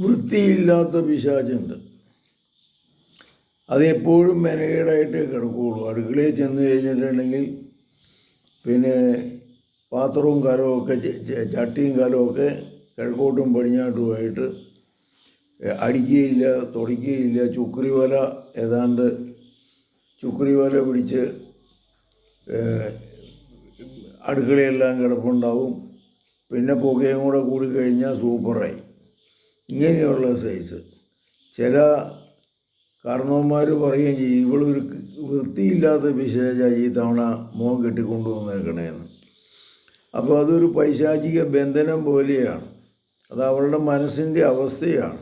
വൃത്തിയില്ലാത്ത പിശാചുണ്ട്. അതെപ്പോഴും മെനകേടായിട്ടേ കിടക്കുകയുള്ളൂ. അടുക്കളയിൽ ചെന്ന് കഴിഞ്ഞിട്ടുണ്ടെങ്കിൽ പിന്നെ പാത്രവും കലവും ഒക്കെ ചട്ടിയും കലവും ഒക്കെ കിഴക്കോട്ടും പടിഞ്ഞാട്ടുമായിട്ട് അടിക്കുകയില്ല, തുടയ്ക്കുകയില്ല. ചുക്രി വല ഏതാണ്ട് ചുക്രി വല പിടിച്ച് അടുക്കളയെല്ലാം കിടപ്പുണ്ടാവും. പിന്നെ പുകയും കൂടെ കൂടിക്കഴിഞ്ഞാൽ സൂപ്പറായി. ഇങ്ങനെയുള്ള സൈസ്. ചില കാരണവന്മാർ പറയുകയും ചെയ്യും, ഇവളൊരു വൃത്തിയില്ലാത്ത പിശാച ഈ തവണ മോൻ കെട്ടിക്കൊണ്ടുവന്നേക്കണേന്ന്. അപ്പോൾ അതൊരു പൈശാചിക ബന്ധനം പോലെയാണ്. അത് അവളുടെ മനസ്സിൻ്റെ അവസ്ഥയാണ്.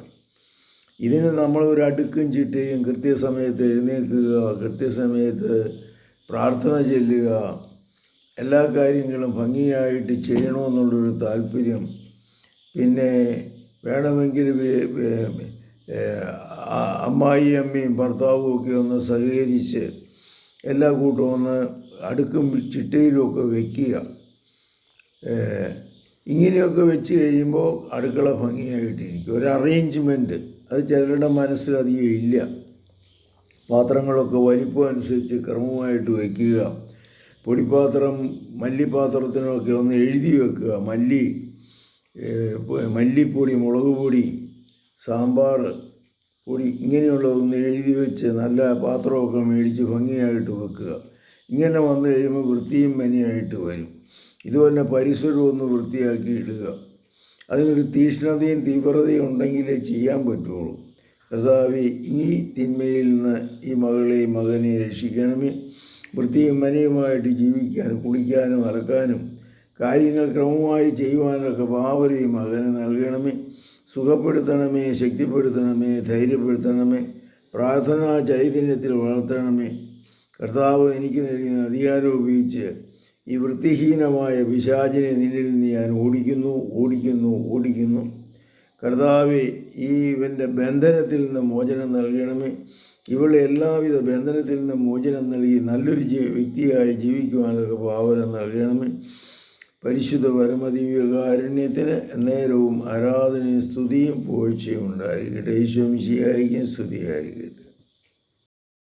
ഇതിന് നമ്മൾ ഒരു അടുക്കും ചിട്ടയും, കൃത്യസമയത്ത് എഴുന്നേൽക്കുക, കൃത്യസമയത്ത് പ്രാർത്ഥന ചൊല്ലുക, എല്ലാ കാര്യങ്ങളും ഭംഗിയായിട്ട് ചെയ്യണമെന്നുള്ളൊരു താല്പര്യം, പിന്നെ വേണമെങ്കിൽ അമ്മായിയമ്മയും ഭർത്താവും ഒക്കെ ഒന്ന് സഹകരിച്ച് എല്ലാ കൂട്ടവും ഒന്ന് അടുക്കും ചിട്ടയിലുമൊക്കെ വയ്ക്കുക. ഇങ്ങനെയൊക്കെ വെച്ച് കഴിയുമ്പോൾ അടുക്കള ഭംഗിയായിട്ടിരിക്കും. ഒരു അറേഞ്ച്മെൻറ്റ് അത് ചിലരുടെ മനസ്സിലധികം ഇല്ല. പാത്രങ്ങളൊക്കെ വലിപ്പം അനുസരിച്ച് ക്രമമായിട്ട് വയ്ക്കുക. പൊടിപ്പാത്രം മല്ലിപ്പാത്രത്തിനൊക്കെ ഒന്ന് എഴുതി വെക്കുക. മല്ലിപ്പൊടി, മുളക് പൊടി, സാമ്പാർ പൊടി ഇങ്ങനെയുള്ളതൊന്ന് എഴുതി വെച്ച് നല്ല പാത്രമൊക്കെ മേടിച്ച് ഭംഗിയായിട്ട് വെക്കുക. ഇങ്ങനെ വന്നു കഴിയുമ്പോൾ വൃത്തിയും മെനയായിട്ട് വരും. ഇതുപോലെ പരിസരം ഒന്ന് വൃത്തിയാക്കി ഇടുക. അതിനൊരു തീഷ്ണതയും തീവ്രതയും ഉണ്ടെങ്കിലേ ചെയ്യാൻ പറ്റുള്ളൂ. കർത്താവേ, ഈ തിന്മയിൽ നിന്ന് ഈ മകളെയും മകനെ രക്ഷിക്കണമേ. വൃത്തിയും മനയുമായിട്ട് ജീവിക്കാനും കുളിക്കാനും അലക്കാനും കാര്യങ്ങൾ ക്രമമായി ചെയ്യുവാനൊക്കെ പാവരെയും മകന് നൽകണമേ. സുഖപ്പെടുത്തണമേ, ശക്തിപ്പെടുത്തണമേ, ധൈര്യപ്പെടുത്തണമേ, പ്രാർത്ഥനാ ചൈതന്യത്തിൽ വളർത്തണമേ. കർത്താവ് എനിക്ക് നൽകുന്ന അധികാരം ഉപയോഗിച്ച് ഈ വൃത്തിഹീനമായ പിശാചിനെ നിന്നിൽ നിന്ന് ഞാൻ ഓടിക്കുന്നു. കർത്താവെ, ഇവൻ്റെ ബന്ധനത്തിൽ നിന്ന് മോചനം നൽകണമേ. ഇവളെ എല്ലാവിധ ബന്ധനത്തിൽ നിന്ന് മോചനം നൽകി നല്ലൊരു വ്യക്തിയായി ജീവിക്കുവാനൊക്കെ പാവനം നൽകണമേ. പരിശുദ്ധ പരമദിവ്യകാരുണ്യത്തിന് നേരവും ആരാധനയും സ്തുതിയും പുകഴ്ചയും ഉണ്ടായിരിക്കട്ടെ. ഈശോ മിശിഹായ്ക്ക് സ്തുതിയായിരിക്കട്ടെ.